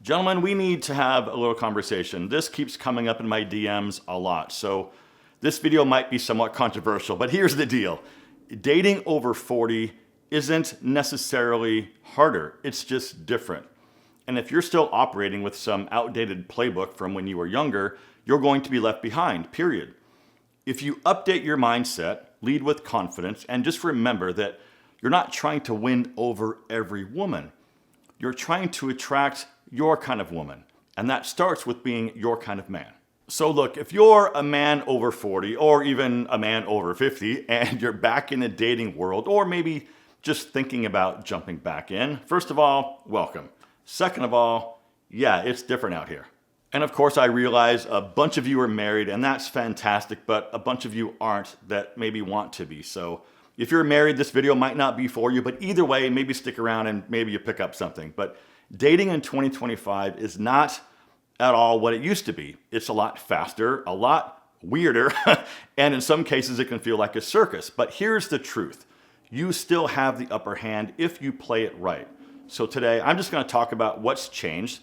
Gentlemen, we need to have a little conversation. This keeps coming up in my DMs a lot, so this video might be somewhat controversial, but here's the deal. Dating over 40 isn't necessarily harder, it's just different. And if you're still operating with some outdated playbook from when you were younger, you're going to be left behind, period. If you update your mindset, lead with confidence, and just remember that you're not trying to win over every woman. You're trying to attract your kind of woman, and that starts with being your kind of man. So look, if you're a man over 40 or even a man over 50 and you're back in the dating world, or maybe just thinking about jumping back in, first of all, welcome. Second of all, yeah, it's different out here. And of course, I realize a bunch of you are married, and that's fantastic, but a bunch of you aren't that maybe want to be. So if you're married, this video might not be for you, but either way, maybe stick around and maybe you pick up something. But dating in 2025 is not at all what it used to be. It's a lot faster, a lot weirder, and in some cases it can feel like a circus. But here's the truth. You still have the upper hand if you play it right. So today, I'm just going to talk about what's changed,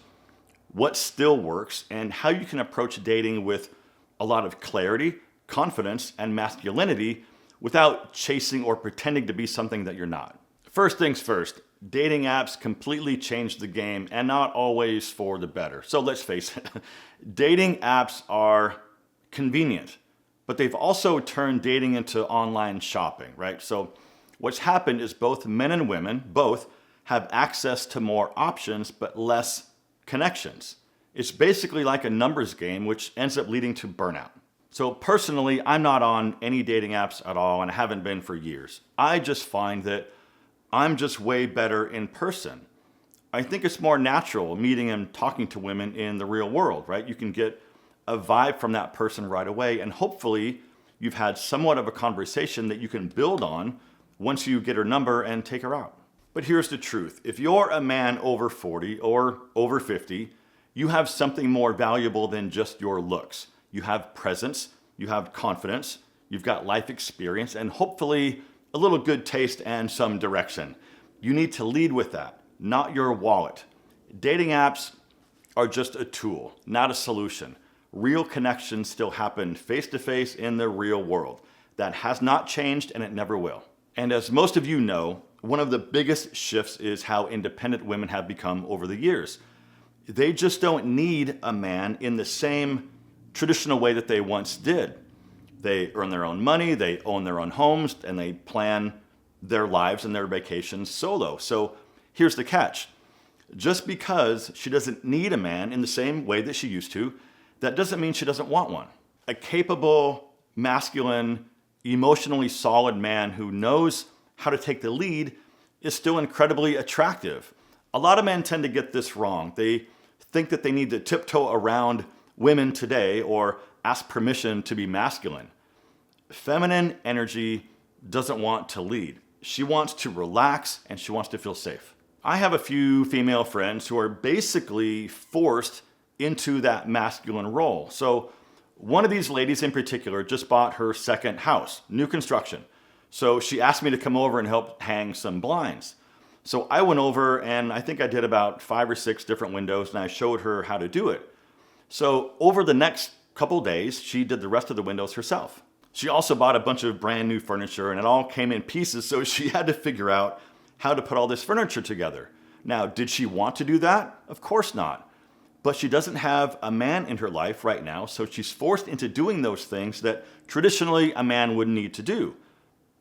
what still works, and how you can approach dating with a lot of clarity, confidence, and masculinity without chasing or pretending to be something that you're not. First things first, dating apps completely changed the game, and not always for the better. So let's face it, dating apps are convenient, but they've also turned dating into online shopping, right? So what's happened is both men and women, both, have access to more options, but less connections. It's basically like a numbers game, which ends up leading to burnout. So personally, I'm not on any dating apps at all, and I haven't been for years. I just find that I'm just way better in person. I think it's more natural meeting and talking to women in the real world, right? You can get a vibe from that person right away, and hopefully you've had somewhat of a conversation that you can build on once you get her number and take her out. But here's the truth. If you're a man over 40 or over 50, you have something more valuable than just your looks. You have presence, you have confidence, you've got life experience, and hopefully a little good taste and some direction. You need to lead with that, not your wallet. Dating apps are just a tool, not a solution. Real connections still happen face-to-face in the real world. That has not changed, and it never will. And as most of you know, one of the biggest shifts is how independent women have become over the years. They just don't need a man in the same traditional way that they once did. They earn their own money, they own their own homes, and they plan their lives and their vacations solo. So here's the catch. Just because she doesn't need a man in the same way that she used to, that doesn't mean she doesn't want one. A capable, masculine, emotionally solid man who knows how to take the lead is still incredibly attractive. A lot of men tend to get this wrong. They think that they need to tiptoe around women today or ask permission to be masculine. Feminine energy doesn't want to lead. She wants to relax and she wants to feel safe. I have a few female friends who are basically forced into that masculine role. So one of these ladies in particular just bought her second house, new construction. So she asked me to come over and help hang some blinds. So I went over and I think I did about 5 or 6 different windows and I showed her how to do it. So over the next couple days, she did the rest of the windows herself. She also bought a bunch of brand new furniture and it all came in pieces, so she had to figure out how to put all this furniture together. Now, did she want to do that? Of course not. But she doesn't have a man in her life right now, so she's forced into doing those things that traditionally a man would need to do.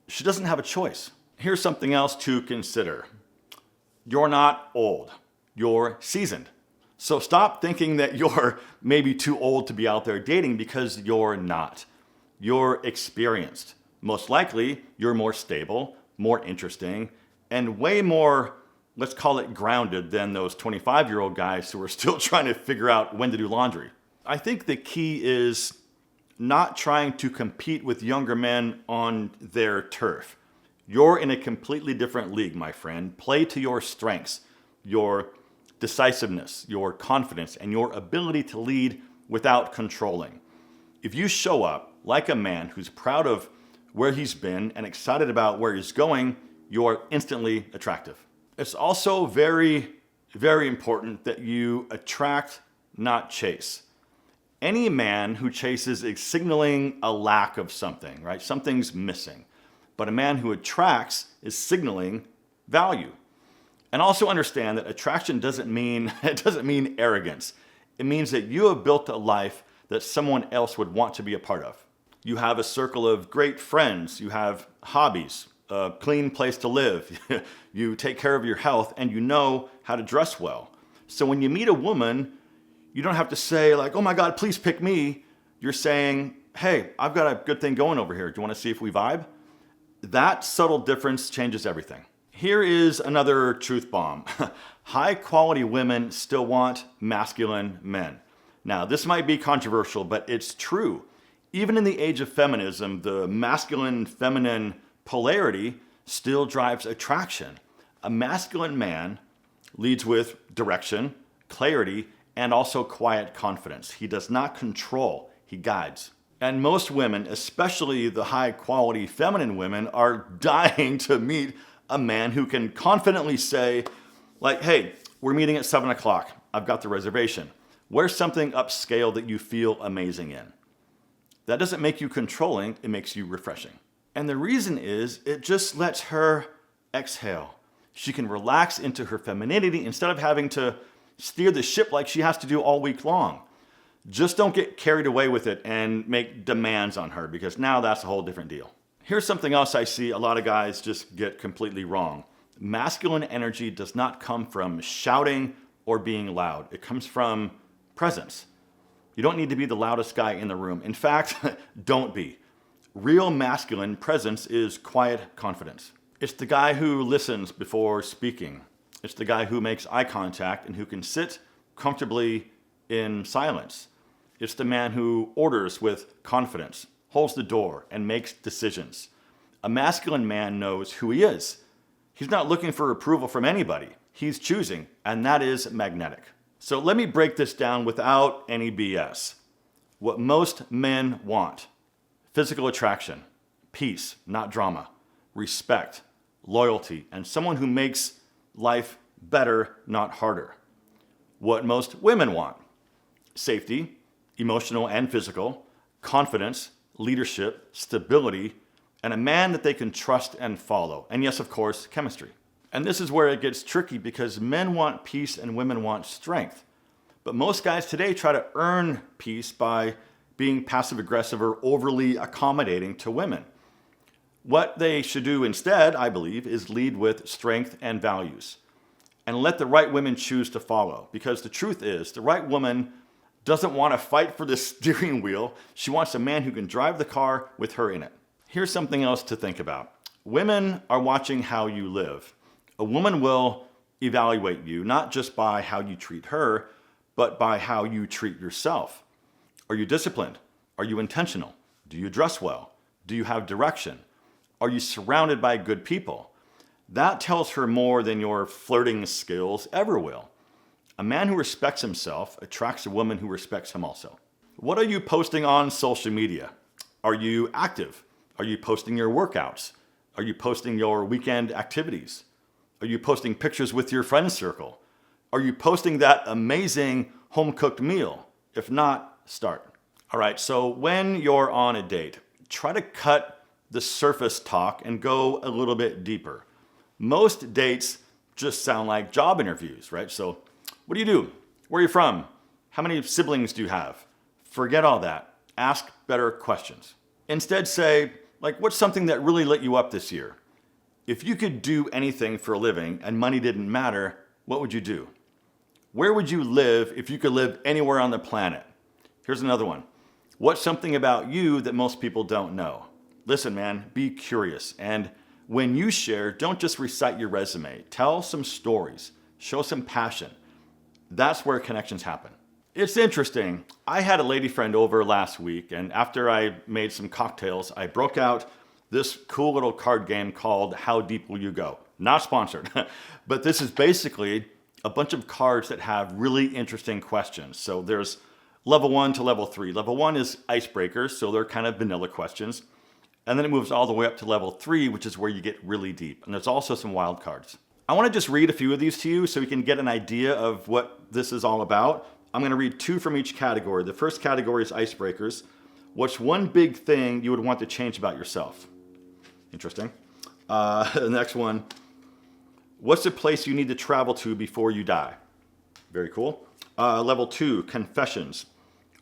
She doesn't have a choice. Here's something else to consider. You're not old. You're seasoned. So stop thinking that you're maybe too old to be out there dating, because you're not. You're experienced. Most likely, you're more stable, more interesting, and way more, let's call it grounded, than those 25-year-old guys who are still trying to figure out when to do laundry. I think the key is not trying to compete with younger men on their turf. You're in a completely different league, my friend. Play to your strengths, your decisiveness, your confidence, and your ability to lead without controlling. If you show up like a man who's proud of where he's been and excited about where he's going, you're instantly attractive. It's also very very important that you attract, not chase. Any man who chases is signaling a lack of something, right? Something's missing. But a man who attracts is signaling value. And also understand that attraction doesn't mean arrogance. It means that you have built a life that someone else would want to be a part of. You have a circle of great friends, you have hobbies, a clean place to live, you take care of your health, and you know how to dress well. So when you meet a woman, you don't have to say like, oh my God, please pick me. You're saying, hey, I've got a good thing going over here. Do you want to see if we vibe? That subtle difference changes everything. Here is another truth bomb. High quality women still want masculine men. Now, this might be controversial, but it's true. Even in the age of feminism, the masculine-feminine polarity still drives attraction. A masculine man leads with direction, clarity, and also quiet confidence. He does not control, he guides. And most women, especially the high-quality feminine women, are dying to meet a man who can confidently say, like, hey, we're meeting at 7 o'clock. I've got the reservation. Wear something upscale that you feel amazing in. That doesn't make you controlling, it makes you refreshing. And the reason is, it just lets her exhale. She can relax into her femininity instead of having to steer the ship like she has to do all week long. Just don't get carried away with it and make demands on her, because now that's a whole different deal. Here's something else I see a lot of guys just get completely wrong. Masculine energy does not come from shouting or being loud. It comes from presence. You don't need to be the loudest guy in the room. In fact, don't be. Real masculine presence is quiet confidence. It's the guy who listens before speaking. It's the guy who makes eye contact and who can sit comfortably in silence. It's the man who orders with confidence, holds the door, and makes decisions. A masculine man knows who he is. He's not looking for approval from anybody. He's choosing, and that is magnetic. So let me break this down without any BS. What most men want: physical attraction, peace, not drama, respect, loyalty, and someone who makes life better, not harder. What most women want: safety, emotional and physical, confidence, leadership, stability, and a man that they can trust and follow. And yes, of course, chemistry. And this is where it gets tricky, because men want peace and women want strength. But most guys today try to earn peace by being passive-aggressive or overly accommodating to women. What they should do instead, I believe, is lead with strength and values, and let the right women choose to follow. Because the truth is, the right woman doesn't want to fight for the steering wheel. She wants a man who can drive the car with her in it. Here's something else to think about. Women are watching how you live. A woman will evaluate you not just by how you treat her, but by how you treat yourself. Are you disciplined? Are you intentional? Do you dress well? Do you have direction? Are you surrounded by good people? That tells her more than your flirting skills ever will. A man who respects himself attracts a woman who respects him also. What are you posting on social media? Are you active? Are you posting your workouts? Are you posting your weekend activities? Are you posting pictures with your friend circle? Are you posting that amazing home-cooked meal? If not, start. All right, so when you're on a date, try to cut the surface talk and go a little bit deeper. Most dates just sound like job interviews, right? So, what do you do? Where are you from? How many siblings do you have? Forget all that. Ask better questions. Instead say, like, what's something that really lit you up this year? If you could do anything for a living and money didn't matter, what would you do? Where would you live if you could live anywhere on the planet? Here's another one. What's something about you that most people don't know? Listen, man, be curious. And when you share, don't just recite your resume. Tell some stories. Show some passion. That's where connections happen. It's interesting. I had a lady friend over last week, and after I made some cocktails, I broke out this cool little card game called How Deep Will You Go? Not sponsored, but this is basically a bunch of cards that have really interesting questions. So there's level 1 to level 3. Level 1 is icebreakers, so they're kind of vanilla questions. And then it moves all the way up to level 3, which is where you get really deep. And there's also some wild cards. I want to just read a few of these to you so you can get an idea of what this is all about. I'm going to read 2 from each category. The first category is icebreakers. What's one big thing you would want to change about yourself? Interesting. The next one, what's the place you need to travel to before you die? Very cool. Level 2, confessions.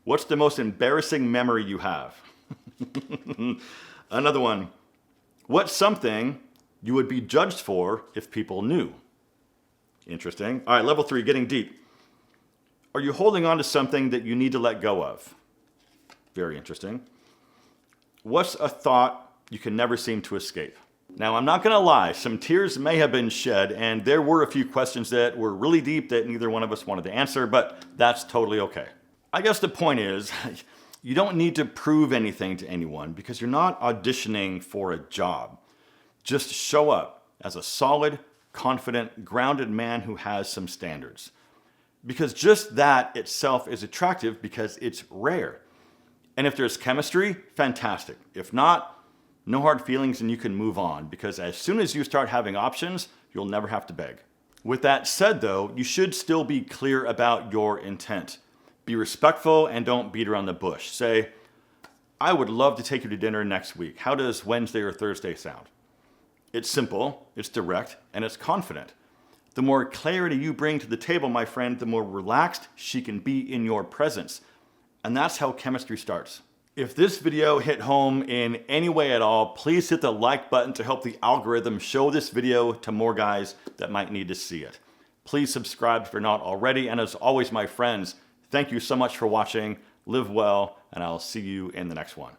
What's the most embarrassing memory you have? Another one, what's something you would be judged for if people knew? Interesting. All right, level 3, getting deep. Are you holding on to something that you need to let go of? Very interesting. What's a thought you can never seem to escape? Now, I'm not gonna lie, some tears may have been shed, and there were a few questions that were really deep that neither one of us wanted to answer, but that's totally okay. I guess the point is, you don't need to prove anything to anyone because you're not auditioning for a job. Just show up as a solid, confident, grounded man who has some standards. Because just that itself is attractive because it's rare. And if there's chemistry, fantastic. If not, no hard feelings and you can move on, because as soon as you start having options, you'll never have to beg. With that said though, you should still be clear about your intent. Be respectful and don't beat around the bush. Say, I would love to take you to dinner next week. How does Wednesday or Thursday sound? It's simple, it's direct, and it's confident. The more clarity you bring to the table, my friend, the more relaxed she can be in your presence. And that's how chemistry starts. If this video hit home in any way at all, please hit the like button to help the algorithm show this video to more guys that might need to see it. Please subscribe if you're not already. And as always, my friends, thank you so much for watching. Live well, and I'll see you in the next one.